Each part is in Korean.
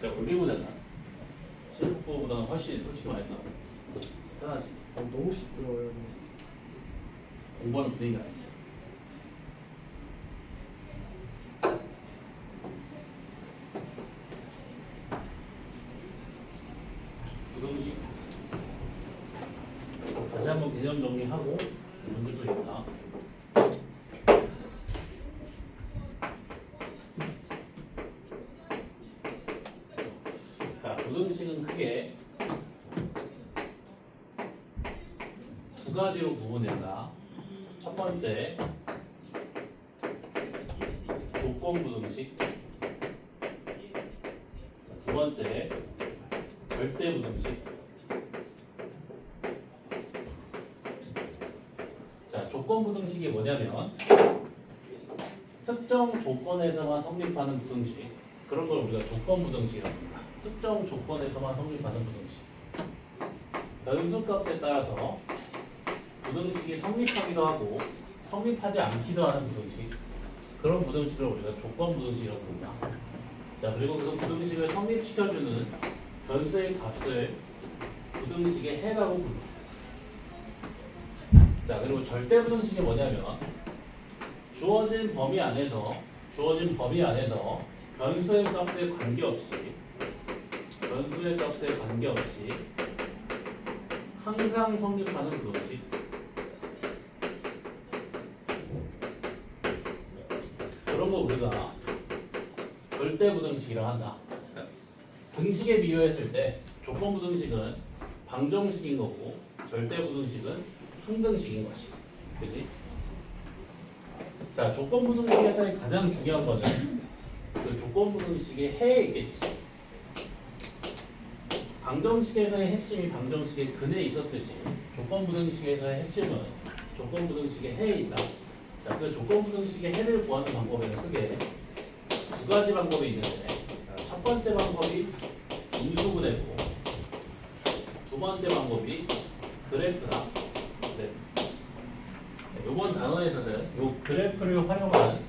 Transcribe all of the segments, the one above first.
내가 올리고잖아. 실습보다는 훨씬 솔직히 말해서 편하지. 너무 시끄러워요. 공부하는 분위기가 아니지. 부등식 다시 한번 개념 정리하고 문제도 있다. 자, 부등식은 크게 두 가지로 구분된다. 첫 번째 조건 부등식, 두 번째 절대 부등식. 자, 조건 부등식이 뭐냐면 특정 조건에서만 성립하는 부등식, 그런 걸 우리가 조건 부등식이라고 합니다. 특정 조건에서만 성립하는 부등식. 변수값에 따라서 부등식이 성립하기도 하고 성립하지 않기도 하는 부등식, 그런 부등식을 우리가 조건 부등식이라고 부릅니다. 자, 그리고 그 부등식을 성립시켜주는 변수의 값을 부등식의 해라고 부릅니다. 자, 그리고 절대 부등식이 뭐냐면 주어진 범위 안에서 변수의 값에 관계없이 항상 성립하는 부등식. 그런 거 우리가 절대 부등식이라고 한다. 등식에 비교했을 때 조건 부등식은 방정식인 거고 절대 부등식은 항등식인 것이. 그지? 자, 조건 부등식에서의 가장 중요한 거는 그 조건 부등식의 해에 있겠지. 방정식에서의 핵심이 방정식의 근에 있었듯이 조건 부등식에서의 핵심은 조건 부등식의 해에 있다. 자, 그 조건 부등식의 해를 구하는 방법에는 크게 두 가지 방법이 있는데, 첫 번째 방법이 인수분해고, 두 번째 방법이 그래프다. 그래프. 이번 단원에서는 이 그래프를 활용한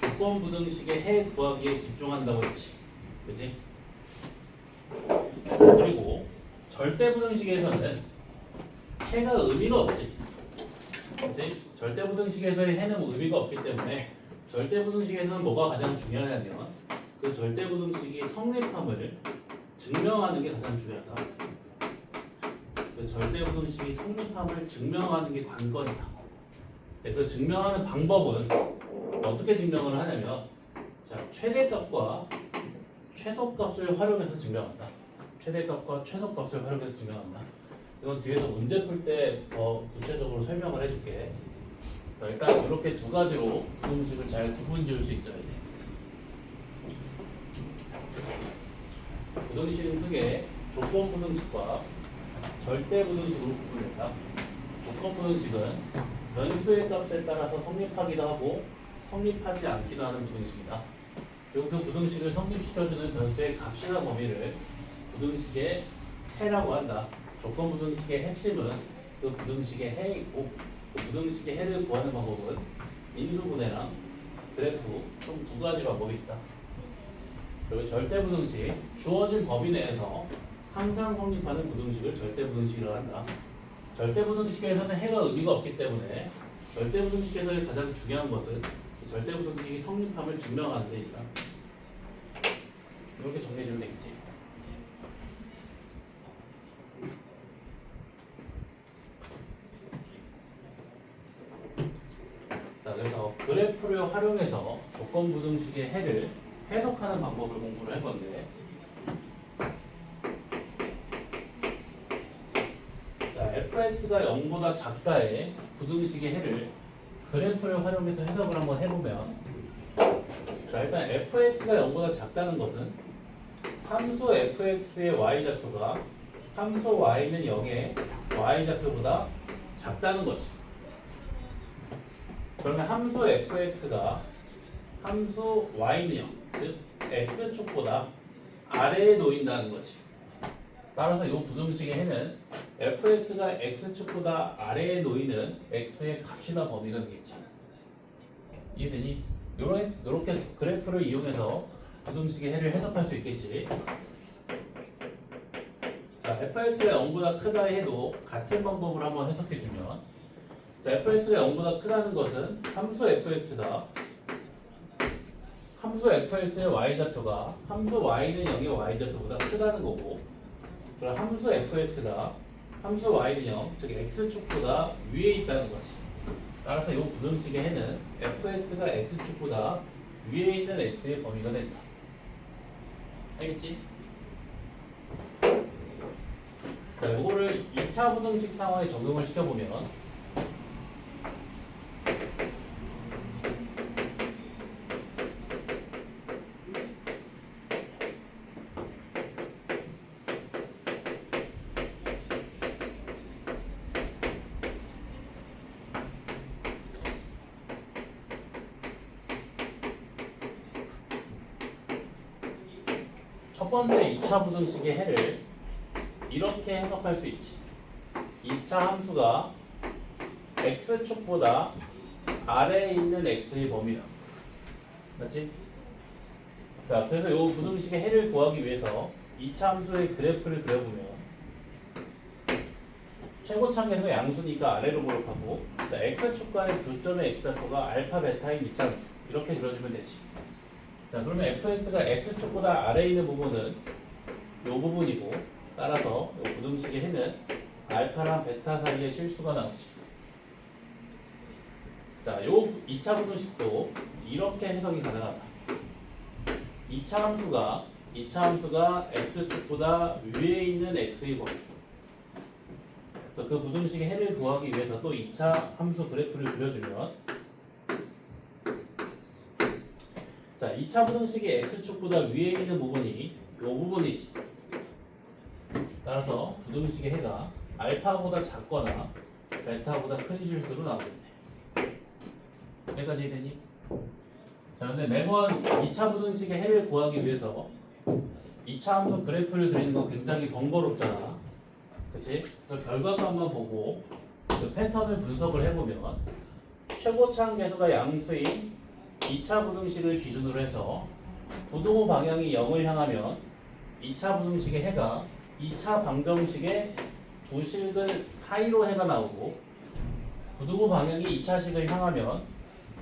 조건 부등식의 해 구하기에 집중한다고 했지. 그치? 그리고 절대 부등식에서는 해가 의미가 없지. 그치? 절대 부등식에서의 해는 의미가 없기 때문에 절대 부등식에서는 뭐가 가장 중요하냐면 그 절대 부등식이 성립함을 증명하는 게 가장 중요하다. 그 절대 부등식이 성립함을 증명하는 게 관건이다. 그 증명하는 방법은 어떻게 증명을 하냐면, 자, 최대값과 최소값을 활용해서 증명한다. 최대값과 최소값을 활용해서 증명한다. 이건 뒤에서 문제 풀 때 더 구체적으로 설명을 해줄게. 자, 일단 이렇게 두 가지로 부등식을 잘 구분 지을 수 있어야 돼. 부등식은 크게 조건 부등식과 절대 부등식으로 구분된다. 조건 부등식은 변수의 값에 따라서 성립하기도 하고 성립하지 않기도 하는 부등식이다. 그리고 그 부등식을 성립시켜주는 변수의 값이나 범위를 부등식의 해라고 한다. 조건 부등식의 핵심은 그 부등식의 해에 있고, 그 부등식의 해를 구하는 방법은 인수분해랑 그래프 총 두 가지 방법이 있다. 그리고 절대 부등식, 주어진 범위 내에서 항상 성립하는 부등식을 절대 부등식이라고 한다. 절대 부등식에서는 해가 의미가 없기 때문에 절대 부등식에서의 가장 중요한 것은 절대 부등식이 성립함을 증명하는 데 있다. 이렇게 정리해주면 되겠지. 자, 그래서 그래프를 활용해서 조건 부등식의 해를 해석하는 방법을 공부를 할 건데, 자, fx가 0보다 작다의 부등식의 해를 그래프를 활용해서 해석을 한번 해보면, 자, 일단 fx가 0보다 작다는 것은 함수 fx의 y좌표가 함수 y는 0의 y좌표보다 작다는 것이. 그러면 함수 fx가 함수 y는 0, 즉 x축보다 아래에 놓인다는 거지. 따라서 이 부등식의 해는 fx가 x축보다 아래에 놓이는 x의 값이나 범위가 되겠지. 이해되니? 요렇게 그래프를 이용해서 부등식의 해를 해석할 수 있겠지. 자, fx가 0보다 크다 해도 같은 방법으로 한번 해석해주면, 자, fx가 0보다 크다는 것은 함수 fx의 y좌표가 함수 y는 0의 y좌표보다 크다는 거고, 그럼 함수 fx가 함수 y는 0, 즉 x축보다 위에 있다는 거지. 따라서 이 부등식의 해는 fx가 x축보다 위에 있는 x의 범위가 된다. 알겠지? 자, 이거를 2차 부등식 상황에 적용을 시켜보면, 첫 번째 2차 부등식의 해를 이렇게 해석할 수 있지. 2차 함수가 x축보다 아래에 있는 x의 범위다. 맞지? 자, 그래서 이 부등식의 해를 구하기 위해서 2차 함수의 그래프를 그려보면, 최고차항에서 양수니까 아래로 몰입하고, 자, x축과의 교점의 x좌표가 알파 베타인 2차 함수, 이렇게 그려주면 되지. 자, 그러면 fx가 x축보다 아래에 있는 부분은 이 부분이고, 따라서 이 부등식의 해는 알파랑 베타 사이의 실수가 나오지. 자, 이 2차 부등식도 이렇게 해석이 가능하다. 2차 함수가 x축보다 위에 있는 x의 범위. 그 부등식의 해를 구하기 위해서 또 2차 함수 그래프를 그려주면, 자, 2차 부등식이 x축보다 위에 있는 부분이 이 부분이지. 따라서 부등식의 해가 알파보다 작거나 베타보다 큰 실수로 나오겠네. 여기까지 되니? 자, 근데 매번 2차 부등식의 해를 구하기 위해서 2차 함수 그래프를 그리는 건 굉장히 번거롭잖아. 그치? 그래서 결과값만 보고 그 패턴을 분석을 해보면, 최고차항 계수가 양수인 2차 부등식을 기준으로 해서 부등호 방향이 0을 향하면 2차 부등식의 해가 2차 방정식의 두 식을 사이로 해가 나오고, 부등호 방향이 2차식을 향하면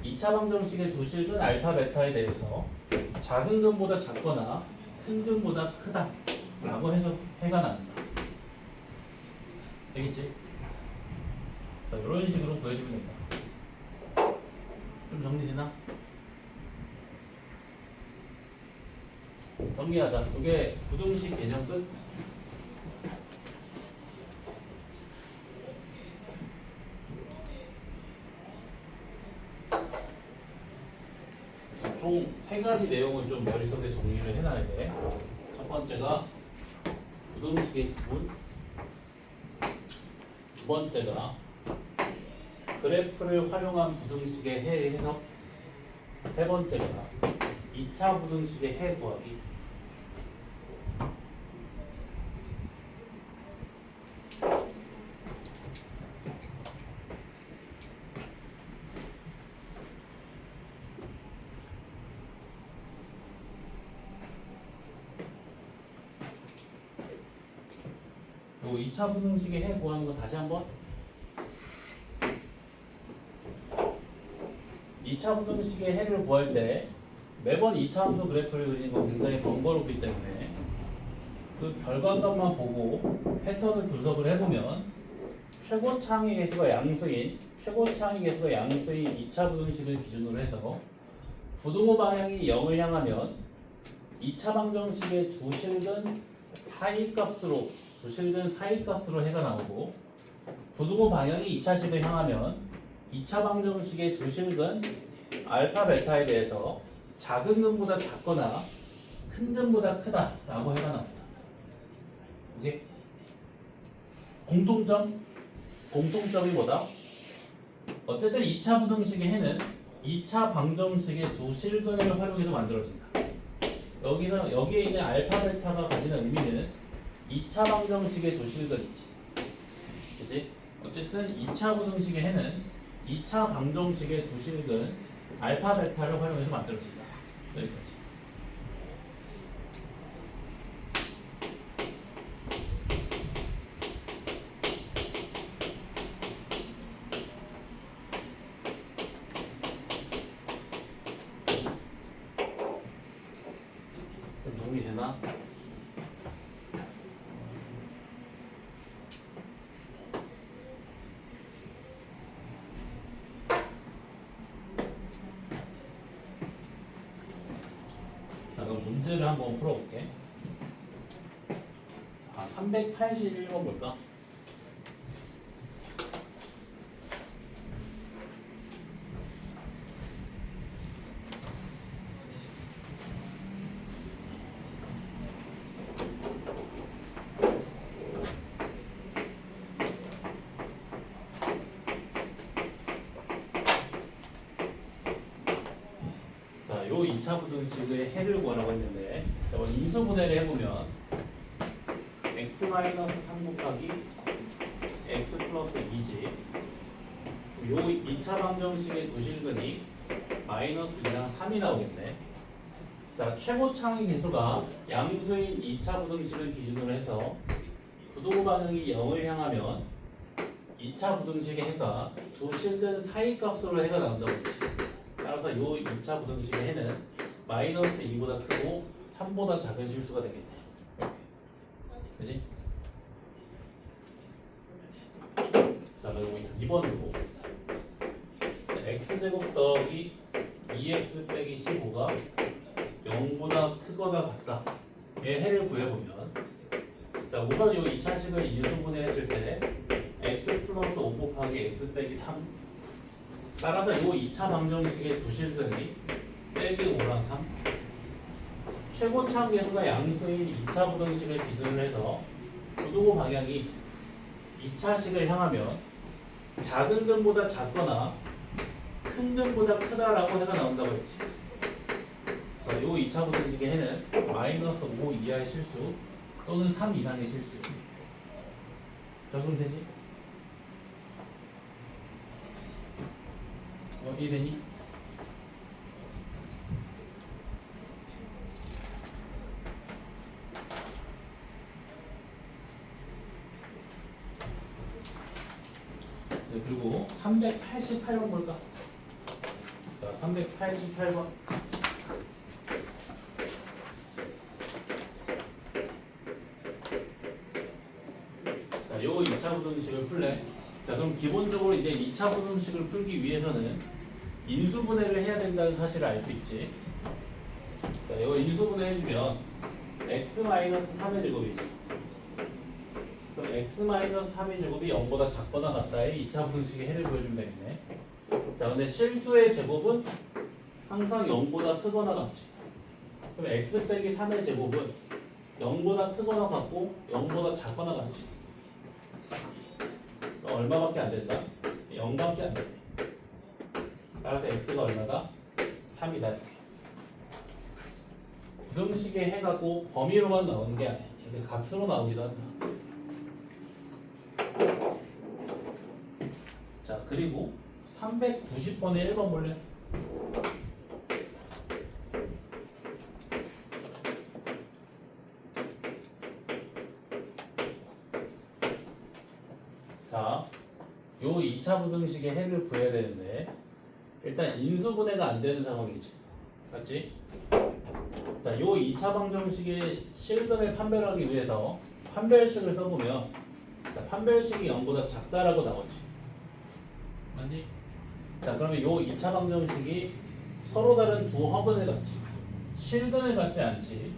2차 방정식의 두 식은 알파 베타에 대해서 작은 근보다 작거나 큰 근보다 크다 라고 해서 해가 난다. 되겠지? 자, 이런 식으로 보여주면 된다. 좀 정리되나? 정리하자. 이게 부등식 개념 끝. 총 세 가지 내용을 좀 머릿속에 정리를 해놔야 돼. 첫 번째가 부등식의 구분, 두 번째가 그래프를 활용한 부등식의 해 해석, 세 번째가 2차 부등식의 해 구하기. 요 2차 부등식의 해 구하는 거 다시 한번. 2차 부등식의 해를 구할 때 매번 2차 함수 그래프를 그리는 건 굉장히 번거롭기 때문에 그 결과값만 보고 패턴을 분석을 해보면, 최고차항의 개수가 양수인 2차 부등식을 기준으로 해서 부등호 방향이 0을 향하면 2차 방정식의 주실근 사이값으로 해가 나오고, 부등호 방향이 2차식을 향하면 2차 방정식의 주실근 알파 베타에 대해서 작은 근보다 작거나 큰 근보다 크다라고 해가 나옵니다. 오케이? 공통점이 뭐다? 어쨌든 2차 부등식의 해는 2차 방정식의 주실근을 활용해서 만들어진다. 여기에 있는 알파 베타가 가지는 의미는 2차 방정식의 주실근이지. 그치? 어쨌든 2차 부등식의 해는 2차 방정식의 주실근 알파 베타를 활용해서 만들어진다. 여기까지. 좀 정리되나? 자, 그럼 문제를 한번 풀어볼게. 자, 381번 볼까? 자, 요 2차 부등식의 해를 구하라고 했는데, 자, 먼저 인수분해를 해보면 x-3 곱하기 x 플러스 2지. 요 2차 방정식의 조실근이 마이너스 2랑 3이 나오겠네. 자, 최고 창의 계수가 양수인 2차 부등식을 기준으로 해서 부도 반응이 0을 향하면 2차 부등식의 해가 두 실근 사이 값으로 해가 나온다고 했지. 따라서 요 2차 부등식의 해는 마이너스 2보다 크고 3보다 작은 실수가 되겠네. 이렇게. 그지? 자, 그리고 2번으로 x제곱 더하기 2x 빼기 15가 0보다 크거나 같다. 얘 해를 구해보면, 자, 우선 요 2차식을 인수분해했을 때 x 플러스 5 곱하기 x 빼기 3. 따라서 요 2차 방정식의 두 실근이 빼기 5랑 3. 최고차 계수가 양수인 2차 부등식을 기준으로 해서 부도 방향이 2차식을 향하면 작은 근보다 작거나 큰 근보다 크다라고 해가 나온다고 했지. 그래서 요 2차 부등식의 해는 마이너스 5 이하의 실수 또는 3 이상의 실수. 자, 그럼 되지? 이해되니? 네, 그리고 388번 볼까? 자, 388번. 자, 요 2차 부등식을 풀래. 자, 그럼 기본적으로 이제 2차 부등식을 풀기 위해서는 인수분해를 해야 된다는 사실을 알 수 있지. 자, 이거 인수분해 해주면 x-3의 제곱이지. 그럼 x-3의 제곱이 0보다 작거나 같다의 2차 부등식의 해를 보여주면 되겠네. 자, 근데 실수의 제곱은 항상 0보다 크거나 같지. 그럼 x 빼기 3의 제곱은 0보다 크거나 같고 0보다 작거나 같지. 얼마밖에 안 된다? 0밖에 안 된다. 따라서 x가 얼마다? 3이다. 이렇게. 부등식의 해가 꼭 범위로만 나오는 게 아니야. 근데 값으로 나오기도 한다. 자, 그리고 390번에 1번 볼래? 자, 요 2차 부등식의 해를 구해야 되는데 일단 인수분해가 안 되는 상황이지. 맞지? 자, 요 2차 방정식의 실근을 판별하기 위해서 판별식을 써보면, 자, 판별식이 0보다 작다라고 나오지. 맞니? 자, 그러면 요 2차 방정식이 서로 다른 두 허근을 갖지. 실근을 갖지 않지.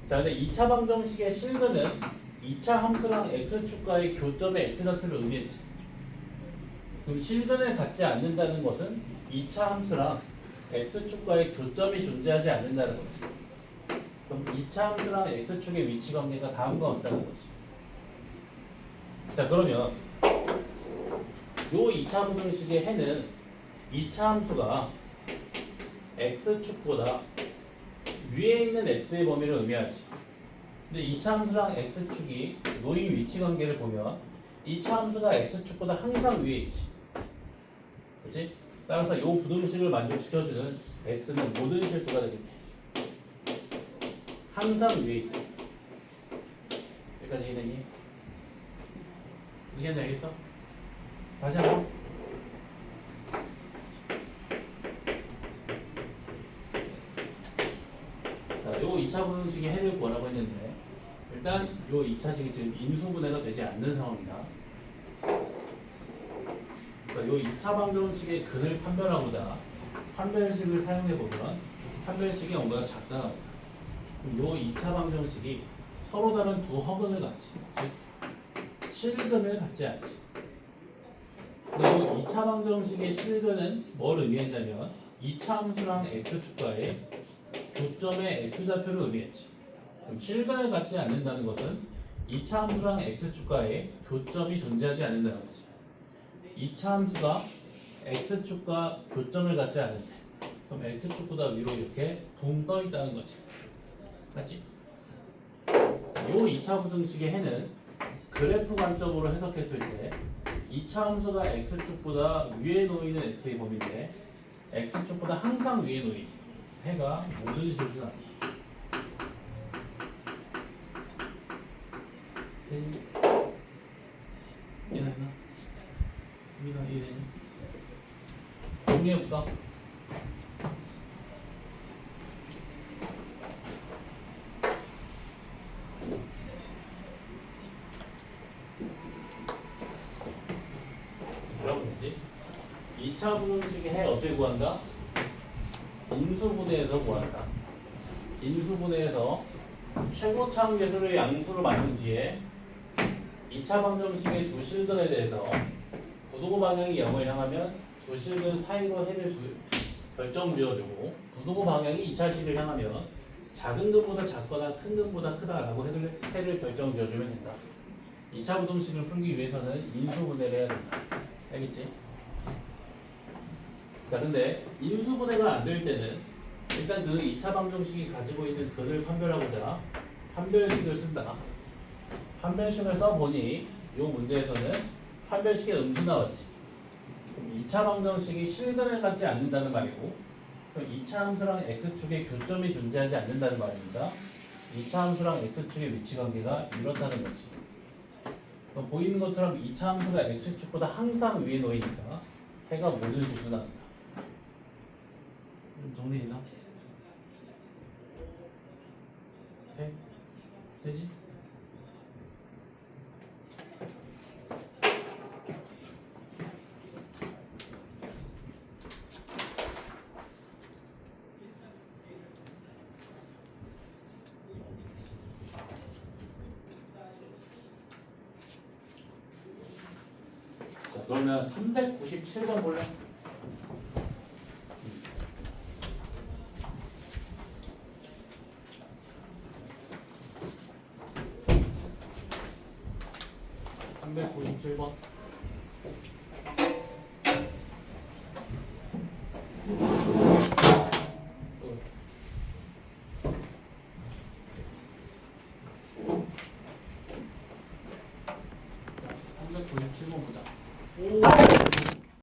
자, 근데 2차 방정식의 실근은 2차 함수랑 x축과의 교점의 x좌표를 의미했지. 그럼 실근을 갖지 않는다는 것은 2차 함수랑 x축과의 교점이 존재하지 않는다는 거지. 그럼 2차 함수랑 x축의 위치 관계가 다음과 같다는 거지. 자, 그러면 요 2차 부등식의 해는 2차 함수가 x축보다 위에 있는 x의 범위를 의미하지. 근데 2차 함수랑 x축이 놓인 위치 관계를 보면 2차 함수가 x축보다 항상 위에 있지. 그치? 따라서 이 부등식을 만족시켜주는 x는 모든 실수가 되겠네. 항상 위에 있어. 여기까지 이해되니? 이해는 알겠어? 다시 한번. 자, 요 2차 부등식의 해를 구하라고 했는데 일단 요 2차식이 지금 인수분해가 되지 않는 상황이다. 그러니까 요 2차 방정식의 근을 판별하고자 판별식을 사용해보면 판별식이 뭔가 작다 나온다. 그럼 요 2차 방정식이 서로 다른 두 허근을 갖지, 즉 실근을 갖지 않지. 근데 요 2차 방정식의 실근은 뭘 의미했냐면 2차 함수랑 x축과의 교점의 x좌표를 의미했지. 그럼 실근을 갖지 않는다는 것은 2차 함수랑 x축과의 교점이 존재하지 않는다는 거지. 2차 함수가 x축과 교점을 갖지 않는데 그럼 x축보다 위로 이렇게 붕 떠 있다는 거지. 맞지? 요 2차 부등식의 해는 그래프 관점으로 해석했을 때 2차 함수가 x축보다 위에 놓이는 x의 범위인데 x축보다 항상 위에 놓이지. 해가 모든 실수는 아니야. 이해했나? 이해가 이해되니? 정리해볼까? 뭐라고 했지? 2차 부등식의 해 어떻게 구한다? 인수분해에서 구한다. 인수분해에서 최고차 함계수를 양수로 만든 뒤에 2차 방정식의 두 실근에 대해서 부등호 방향이 0을 향하면 두 실근 사이로 해를 결정 지어주고 부등호 방향이 2차식을 향하면 작은 근보다 작거나 큰 근보다 크다라고 해를 결정 지어주면 된다. 2차 부등식을 풀기 위해서는 인수분해를 해야 된다. 알겠지? 자, 근데 인수분해가 안 될 때는 일단 그 2차 방정식이 가지고 있는 근을 판별하고자 판별식을 쓴다. 판별식을 써보니 이 문제에서는 판별식에 음수 나왔지. 그럼 2차 방정식이 실근을 갖지 않는다는 말이고 그럼 2차 함수랑 x축의 교점이 존재하지 않는다는 말입니다. 2차 함수랑 x축의 위치관계가 이렇다는 거지. 그럼 보이는 것처럼 2차 함수가 x축보다 항상 위에 놓이니까 해가 모든 실수 나온다. 좀 정리되나? 해? 되지? 자, 그러면 397번 볼래? (397번)